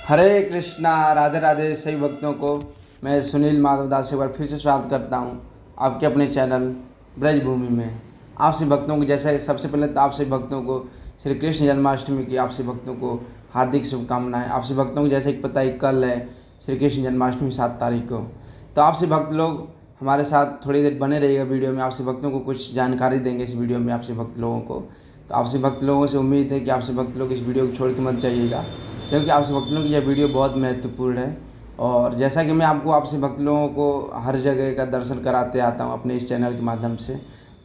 हरे कृष्णा। राधे राधे सभी भक्तों को मैं सुनील माधवदास एक बार फिर से स्वागत करता हूँ आपके अपने चैनल ब्रजभूमि में। आप सभी भक्तों को जैसे सबसे पहले तो आप सभी भक्तों को श्री कृष्ण जन्माष्टमी की आप सभी भक्तों को हार्दिक शुभकामनाएं। आप सभी भक्तों को जैसे कि पता है कल है श्री कृष्ण जन्माष्टमी 7 तारीख को। तो आप सभी भक्त लोग हमारे साथ थोड़ी देर बने रहिएगा वीडियो में। आप सभी भक्तों को कुछ जानकारी देंगे इस वीडियो में आप सभी भक्त लोगों को। तो आप सभी भक्त लोगों से उम्मीद है कि आप सभी भक्त लोग इस वीडियो को छोड़ के मत जाइएगा, क्योंकि आपसे भक्त लोगों की यह वीडियो बहुत महत्वपूर्ण है। और जैसा कि मैं आपको आपसे भक्त लोगों को हर जगह का दर्शन कराते आता हूँ अपने इस चैनल के माध्यम से,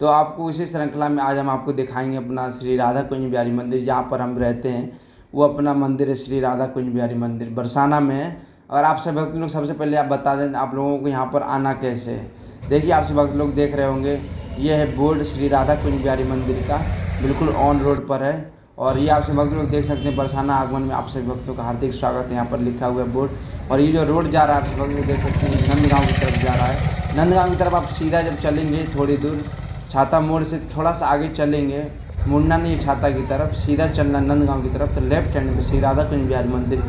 तो आपको इसी श्रृंखला में आज हम आपको दिखाएंगे अपना श्री राधा कुंज बिहारी मंदिर। जहाँ पर हम रहते हैं वो अपना मंदिर है श्री राधा कुंज बिहारी मंदिर, बरसाना में है। और आप सब भक्त लोग सबसे पहले आप बता दें आप लोगों को यहाँ पर आना कैसे है। देखिए आप सब भक्त लोग देख रहे होंगे, ये है बोर्ड श्री राधा कुंज बिहारी मंदिर का, बिल्कुल ऑन रोड पर है। और ये आप सभी भक्त लोग देख सकते हैं बरसाना आगमन में आप सभी भक्तों का हार्दिक स्वागत है, यहाँ पर लिखा हुआ है बोर्ड। और ये जो रोड जा रहा है आप सभी भक्त लोग देख सकते हैं नंदगांव की तरफ जा रहा है। नंदगांव की तरफ आप सीधा जब चलेंगे थोड़ी दूर छाता मोड़ से थोड़ा सा आगे चलेंगे, मुड़ना नहीं छाता की तरफ, सीधा चलना नंदगांव की तरफ, तो लेफ्ट हैंड में श्री राधा कुंज बिहारी मंदिर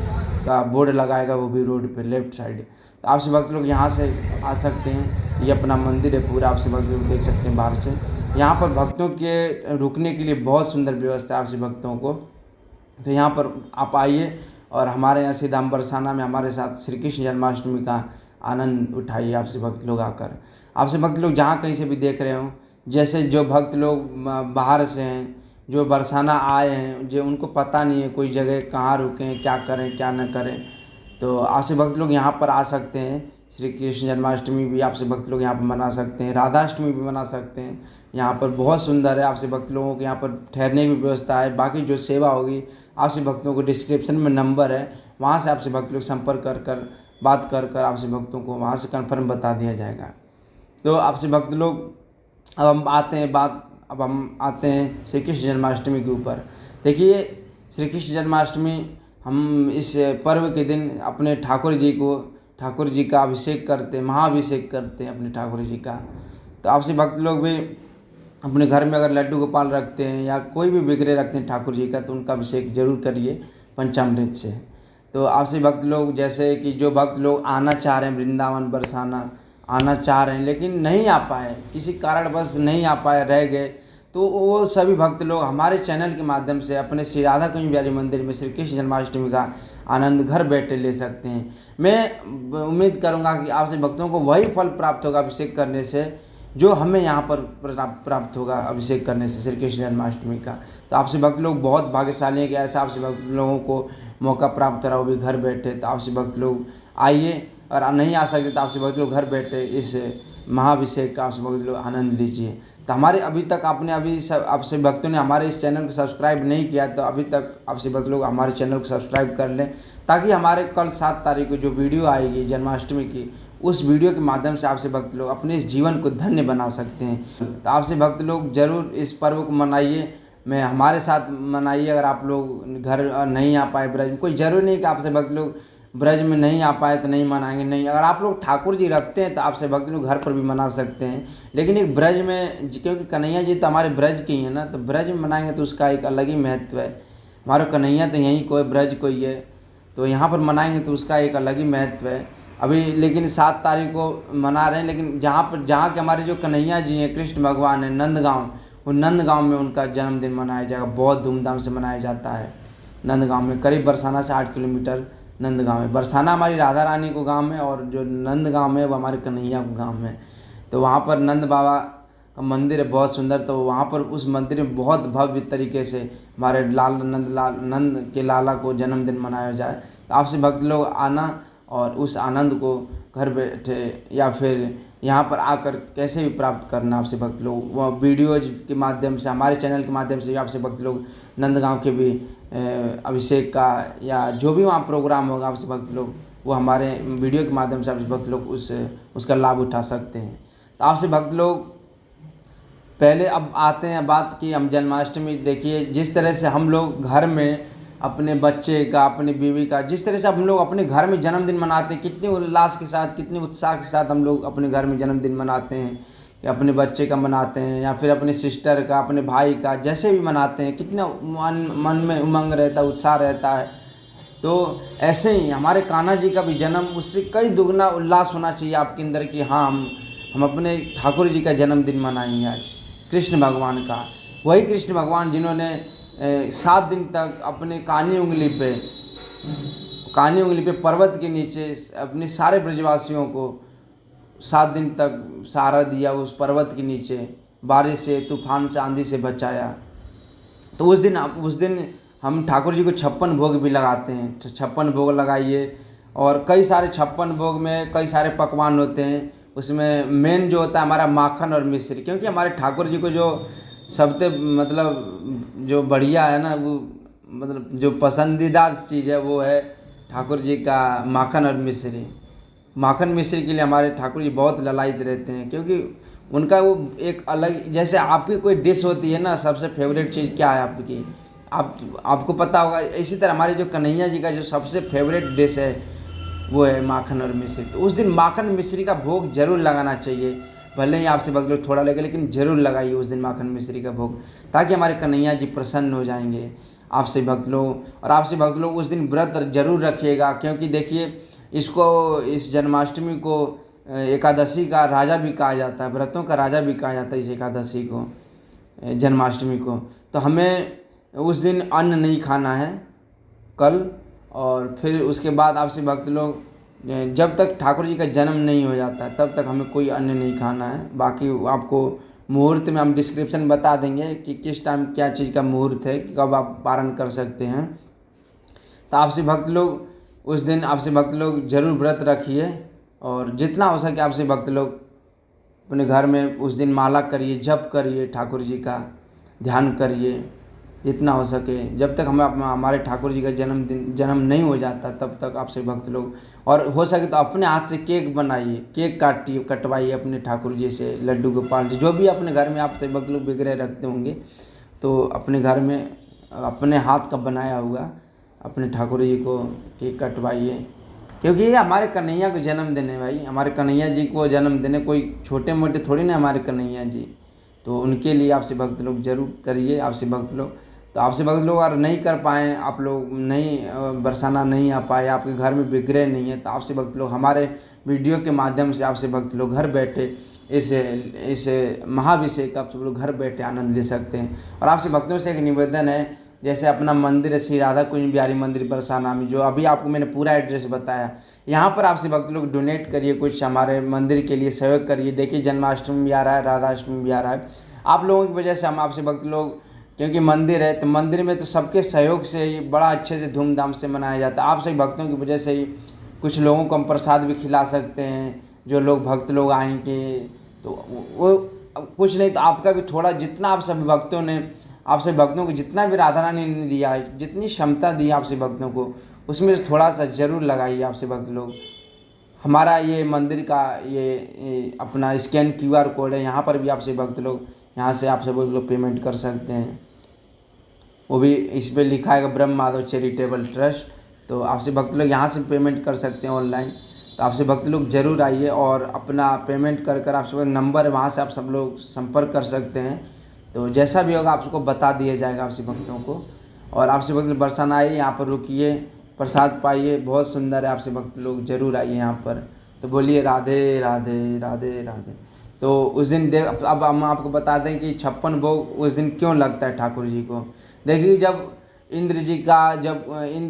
का बोर्ड लगाएगा, वो भी रोड पे लेफ्ट साइड। तो आप सभी भक्त लोग यहाँ से आ सकते हैं। ये अपना मंदिर है पूरा, आप सभी भक्त लोग देख सकते हैं बाहर से। यहाँ पर भक्तों के रुकने के लिए बहुत सुंदर व्यवस्था है आप सभी भक्तों को। तो यहाँ पर आप आइए और हमारे यहाँ सीधा बरसाना में हमारे साथ श्री कृष्ण जन्माष्टमी का आनंद उठाइए आप सभी भक्त लोग आकर। आप सभी भक्त लोग जहाँ कहीं से भी देख रहे हो, जैसे जो भक्त लोग बाहर से हैं, जो बरसाना आए हैं, जो उनको पता नहीं है कोई जगह कहाँ रुकें, क्या करें क्या न करें, तो आप सभी भक्त लोग यहाँ पर आ सकते हैं। श्री कृष्ण जन्माष्टमी भी आप सभी भक्त लोग यहाँ पर मना सकते हैं, राधाष्टमी भी मना सकते हैं। यहाँ पर बहुत सुंदर है, आप सभी भक्त लोगों को यहाँ पर ठहरने की व्यवस्था है। बाकी जो सेवा होगी आप सभी भक्तों को डिस्क्रिप्शन में नंबर है, वहाँ से आप सभी भक्त लोग संपर्क कर बात कर आप सभी भक्तों को वहाँ से कन्फर्म बता दिया जाएगा। तो आप सभी भक्त लोग अब हम आते हैं श्री कृष्ण जन्माष्टमी के ऊपर। देखिए श्री कृष्ण जन्माष्टमी हम इस पर्व के दिन अपने ठाकुर जी का अभिषेक करते हैं, महाअभिषेक करते हैं अपने ठाकुर जी का। तो आपसे भक्त लोग भी अपने घर में अगर लड्डू गोपाल रखते हैं या कोई भी विग्रह रखते हैं ठाकुर जी का, तो उनका अभिषेक जरूर करिए पंचामृत से। तो आपसे भक्त लोग जैसे कि जो भक्त लोग आना चाह रहे हैं वृंदावन बरसाना आना चाह रहे हैं लेकिन नहीं आ पाए, किसी कारणवश नहीं आ पाए, रह गए, तो वो सभी भक्त लोग हमारे चैनल के माध्यम से अपने श्री राधा कुंज बिहारी मंदिर में श्री कृष्ण जन्माष्टमी का आनंद घर बैठे ले सकते हैं। मैं उम्मीद करूंगा कि आपसे भक्तों को वही फल प्राप्त होगा अभिषेक करने से जो हमें यहाँ पर प्राप्त होगा अभिषेक करने से श्री कृष्ण जन्माष्टमी का। तो आपसे भक्त लोग बहुत भाग्यशाली हैं कि ऐसा आपसे भक्त लोगों को मौका प्राप्त रहा वो भी घर बैठे। तो आपसे भक्त लोग आइए, और नहीं आ सकते तो आपसे भक्त लोग घर बैठे इस महाअभिषेक का आपसे भक्त लोग आनंद लीजिए। तो हमारे अभी तक आपसे भक्तों ने हमारे इस चैनल को सब्सक्राइब नहीं किया, तो अभी तक आपसे भक्त लोग हमारे चैनल को सब्सक्राइब कर लें, ताकि हमारे कल 7 तारीख को जो वीडियो आएगी जन्माष्टमी की, उस वीडियो के माध्यम से आपसे भक्त लोग अपने इस जीवन को धन्य बना सकते हैं। तो आपसे भक्त लोग जरूर इस पर्व को मनाइए, मैं हमारे साथ मनाइए। अगर आप लोग घर नहीं आ पाए ब्रज में, कोई ज़रूरी नहीं कि आपसे भक्त लोग ब्रज में नहीं आ पाए तो नहीं मनाएंगे, नहीं। अगर आप लोग ठाकुर जी रखते हैं तो आपसे भक्त लोग घर पर भी मना सकते हैं, लेकिन एक ब्रज में, क्योंकि कन्हैया जी तो हमारे ब्रज के ही हैं ना, तो ब्रज में मनाएंगे तो उसका एक अलग ही महत्व है। हमारे कन्हैया तो यहीं कोई ब्रज कोई है, तो यहाँ पर मनाएंगे तो उसका एक अलग ही महत्व है। अभी लेकिन 7 तारीख को मना रहे हैं, लेकिन जहाँ के हमारे जो कन्हैया जी हैं, कृष्ण भगवान हैं, नंदगांव, वो नंदगांव में उनका जन्मदिन मनाया जाएगा, बहुत धूमधाम से मनाया जाता है। नंदगांव में करीब बरसाना से 8 किलोमीटर नंदगांव है। बरसाना हमारी राधा रानी को गांव है और जो नंदगांव है वो हमारे कन्हैया को गांव है। तो वहाँ पर नंद बाबा का मंदिर है बहुत सुंदर। तो वहाँ पर उस मंदिर में बहुत भव्य तरीके से हमारे नंद के लाला को जन्मदिन मनाया जाए। तो आपसे भक्त लोग आना और उस आनंद को घर बैठे या फिर यहाँ पर आकर कैसे भी प्राप्त करना। आपसे भक्त लोग वह वीडियोज के माध्यम से, हमारे चैनल के माध्यम से आपसे भक्त लोग नंदगांव के भी अभिषेक का या जो भी वहाँ प्रोग्राम होगा आपसे भक्त लोग वो हमारे वीडियो के माध्यम से आपसे भक्त लोग उसका लाभ उठा सकते हैं। तो आपसे भक्त लोग पहले अब आते हैं बात की हम जन्माष्टमी। देखिए जिस तरह से हम लोग घर में अपने बच्चे का, अपनी बीवी का, जिस तरह से हम लोग अपने घर में जन्मदिन मनाते हैं, कितने उल्लास के साथ, कितने उत्साह के साथ हम लोग अपने घर में जन्मदिन मनाते हैं, कि अपने बच्चे का मनाते हैं या फिर अपने सिस्टर का, अपने भाई का, जैसे भी मनाते हैं, कितना मन में उमंग रहता है, उत्साह रहता है। तो ऐसे ही हमारे कान्हा जी का भी जन्म उससे कई दुगना उल्लास होना चाहिए आपके अंदर कि हाँ हम अपने ठाकुर जी का जन्मदिन मनाएंगे आज, कृष्ण भगवान का। वही कृष्ण भगवान जिन्होंने 7 दिन तक अपने कानी उंगली पे पर्वत के नीचे अपने सारे ब्रजवासियों को 7 दिन तक सहारा दिया, उस पर्वत के नीचे बारिश से, तूफान से, आंधी से बचाया। तो उस दिन हम ठाकुर जी को 56 भोग भी लगाते हैं। 56 भोग लगाइए, और कई सारे 56 भोग में कई सारे पकवान होते हैं। उसमें मेन जो होता है हमारा माखन और मिश्री, क्योंकि हमारे ठाकुर जी को जो सबसे मतलब जो बढ़िया है ना, वो मतलब जो पसंदीदा चीज़ है वो है ठाकुर जी का माखन और मिश्री। माखन मिश्री के लिए हमारे ठाकुर जी बहुत ललायत रहते हैं, क्योंकि उनका वो एक अलग, जैसे आपकी कोई डिश होती है ना, सबसे फेवरेट चीज़ क्या है आपकी, आपको पता होगा, इसी तरह हमारे जो कन्हैया जी का जो सबसे फेवरेट डिश है वो है माखन और मिश्री। तो उस दिन माखन मिश्री का भोग जरूर लगाना चाहिए, भले ही आपसे भक्त लोग थोड़ा लगे, लेकिन जरूर लगाइए उस दिन माखन मिश्री का भोग, ताकि हमारे कन्हैया जी प्रसन्न हो जाएंगे आपसे भक्त लोग। और आपसे भक्त लोग उस दिन व्रत जरूर रखिएगा, क्योंकि देखिए इस जन्माष्टमी को एकादशी का राजा भी कहा जाता है, व्रतों का राजा भी कहा जाता है इस एकादशी को, जन्माष्टमी को। तो हमें उस दिन अन्न नहीं खाना है कल, और फिर उसके बाद आपसे भक्त लोग जब तक ठाकुर जी का जन्म नहीं हो जाता तब तक हमें कोई अन्न नहीं खाना है। बाकी आपको मुहूर्त में हम डिस्क्रिप्शन बता देंगे कि किस टाइम क्या चीज़ का मुहूर्त है, कि कब आप पारण कर सकते हैं। तो आपसे भक्त लोग उस दिन आपसे भक्त लोग जरूर व्रत रखिए, और जितना हो सके आपसे भक्त लोग अपने घर में उस दिन माला करिए, जप करिए, ठाकुर जी का ध्यान करिए जितना हो सके। जब तक हमारे ठाकुर जी का जन्म नहीं हो जाता तब तक आपसे भक्त लोग, और हो सके तो अपने हाथ से केक बनाइए, केक कटवाइए अपने ठाकुर जी से, लड्डू गोपाल जी, जो भी अपने घर में आपसे भक्त लोग विग्रह रखते होंगे, तो अपने घर में अपने हाथ का बनाया हुआ अपने ठाकुर जी को केक कटवाइए, क्योंकि ये हमारे कन्हैया को जन्मदिन है भाई। हमारे कन्हैया जी को जन्मदिन है, कोई छोटे मोटे थोड़ी ना हमारे कन्हैया जी। तो उनके लिए आपसे भक्त लोग जरूर करिए, आपसे भक्त लोग। तो आपसे भक्त लोग अगर नहीं कर पाएँ, आप लोग नहीं बरसाना नहीं आ पाए, आपके घर में विग्रह नहीं है, तो आपसे भक्त लोग हमारे वीडियो के माध्यम से आपसे भक्त लोग घर बैठे इस महाभिषेक का आप सब लोग घर बैठे आनंद ले सकते हैं। और आपसे भक्तों से एक निवेदन है, जैसे अपना मंदिर है श्री राधा कुंज बिहारी मंदिर बरसाना में, जो अभी आपको मैंने पूरा एड्रेस बताया, यहाँ पर आपसे भक्त लोग डोनेट करिए, कुछ हमारे मंदिर के लिए सहयोग करिए। देखिए जन्माष्टमी भी आ रहा है, राधाष्टमी भी आ रहा है, आप लोगों की वजह से हम आपसे भक्त लोग, क्योंकि मंदिर है तो मंदिर में तो सबके सहयोग से ही बड़ा अच्छे से धूमधाम से मनाया जाता है। आप सभी भक्तों की वजह से ही कुछ लोगों को हम प्रसाद भी खिला सकते हैं, जो लोग भक्त लोग आएंगे तो वो कुछ नहीं तो आपका भी थोड़ा, जितना आप सभी भक्तों ने, आप सभी भक्तों को जितना भी राधा रानी ने दिया है, जितनी क्षमता दी आप सभी भक्तों को, उसमें से थोड़ा सा जरूर लगाइए आपसे भक्त लोग। हमारा ये मंदिर का ये अपना स्कैन QR कोड है, यहाँ पर भी आपसे भक्त लोग, यहाँ से आप सब लोग पेमेंट कर सकते हैं। वो भी इस पर लिखा है ब्रह्म माधव चैरिटेबल ट्रस्ट, तो आपसे भक्त लोग यहाँ से पेमेंट कर सकते हैं ऑनलाइन। तो आपसे भक्त लोग जरूर आइए और अपना पेमेंट कर कर आप सब नंबर है, वहाँ से आप सब लोग संपर्क कर सकते हैं। तो जैसा भी होगा आपको बता दिया जाएगा आपसे भक्तों को। और आपसे भक्त लोग बरसाना आइए, यहाँ पर रुकिए, प्रसाद पाइए, बहुत सुंदर है। आपसे भक्त लोग जरूर आइए यहाँ पर। तो बोलिए राधे राधे राधे राधे। तो उस दिन अब हम आपको बता दें कि 56 भोग उस दिन क्यों लगता है ठाकुर जी को। देखिए जब इंद्र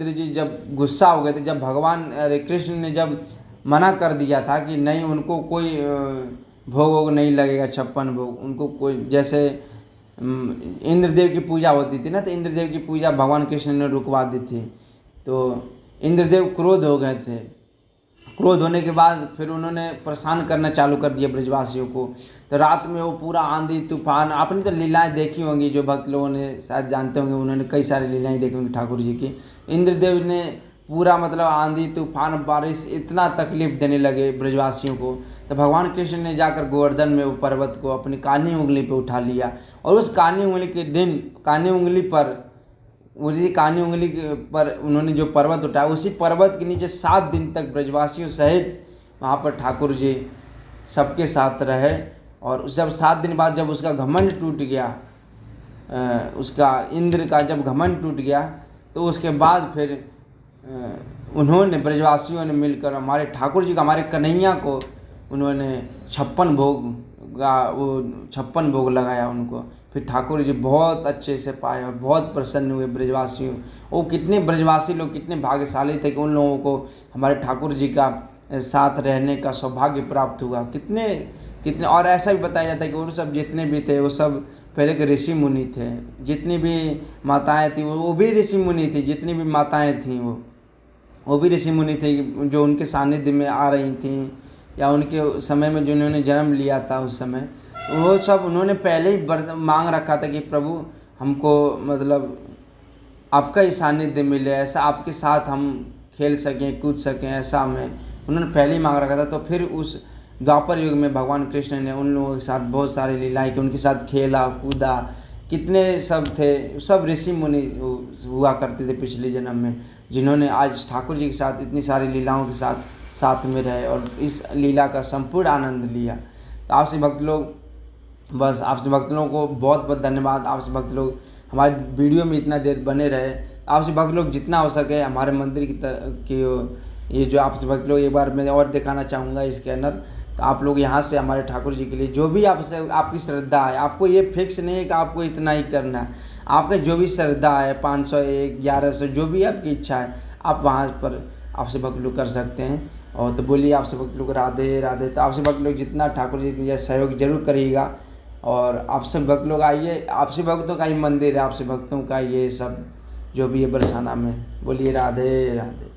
जी जब गुस्सा हो गए थे, जब भगवान कृष्ण ने जब मना कर दिया था कि नहीं उनको कोई भोग वोग नहीं लगेगा, 56 भोग उनको कोई, जैसे इंद्रदेव की पूजा होती थी ना, तो इंद्रदेव की पूजा भगवान कृष्ण ने रुकवा दी थी। तो इंद्रदेव क्रोध हो गए थे। क्रोध होने के बाद फिर उन्होंने परेशान करना चालू कर दिया ब्रजवासियों को। तो रात में वो पूरा आंधी तूफान, आपने तो लीलाएं देखी होंगी, जो भक्त लोगों ने शायद जानते होंगे, उन्होंने कई सारी लीलाएं देखी होंगी ठाकुर जी की। इंद्रदेव ने पूरा मतलब आंधी तूफान बारिश इतना तकलीफ देने लगे ब्रजवासियों को। तो भगवान कृष्ण ने जाकर गोवर्धन में वो पर्वत को अपनी कानी उंगली पे उठा लिया, और उस कानी उंगली के दिन कानी उंगली पर उन्होंने जो पर्वत उठाया, उसी पर्वत के नीचे 7 दिन तक ब्रजवासियों सहित वहाँ पर ठाकुर जी सबके साथ रहे। और जब 7 दिन बाद जब उसका घमंड टूट गया, उसका इंद्र का जब घमंड टूट गया, तो उसके बाद फिर उन्होंने ब्रजवासियों ने मिलकर हमारे ठाकुर जी को, हमारे कन्हैया को उन्होंने 56 भोग लगाया उनको। फिर ठाकुर जी बहुत अच्छे से पाए और बहुत प्रसन्न हुए ब्रजवासियों। वो कितने ब्रजवासी लोग कितने भाग्यशाली थे कि उन लोगों को हमारे ठाकुर जी का साथ रहने का सौभाग्य प्राप्त हुआ। कितने कितने और ऐसा भी बताया जाता है कि वो सब जितने भी थे वो सब पहले के ऋषि मुनि थे। जितनी भी माताएं थी वो भी ऋषि मुनि थी। जितनी भी माताएं थीं वो भी ऋषि मुनि थे जो उनके सानिध्य में आ रही थीं, या उनके समय में जिन्होंने जन्म लिया था उस समय, वो सब उन्होंने पहले ही मांग रखा था कि प्रभु हमको मतलब आपका ही सानिध्य मिले, ऐसा आपके साथ हम खेल सकें कूद सकें, ऐसा हमें उन्होंने पहले ही मांग रखा था। तो फिर उस द्वापर युग में भगवान कृष्ण ने उन लोगों के साथ बहुत सारी लीलाएं की, उनके साथ खेला कूदा। कितने सब थे, सब ऋषि मुनि हुआ करते थे पिछले जन्म में, जिन्होंने आज ठाकुर जी के साथ इतनी सारी लीलाओं के साथ में रहे और इस लीला का संपूर्ण आनंद लिया। तो आपसे भक्त लोग, बस आपसे भक्त लोगों को बहुत बहुत धन्यवाद। आपसे भक्त लोग हमारे वीडियो में इतना देर बने रहे। आपसे भक्त लोग जितना हो सके हमारे मंदिर की ये जो आपसे भक्त लोग, एक बार मैं और दिखाना चाहूँगा स्कैनर। तो आप लोग यहाँ से हमारे ठाकुर जी के लिए जो भी आपसे आपकी श्रद्धा है, आपको ये फिक्स नहीं है कि आपको इतना ही करना है, आपका जो भी श्रद्धा है 500 1100 जो भी आपकी इच्छा है आप वहाँ पर आपसे भक्त लोग कर सकते हैं। और तो बोलिए आपसे भक्त लोग राधे राधे। तो आपसे भक्त लोग जितना ठाकुर जी के लिए सहयोग जरूर करिएगा। और आपसे भक्त लोग आइए, आपसे भक्तों का ही मंदिर है, आपसे भक्तों का ये सब जो भी है बरसाना में। बोलिए राधे राधे।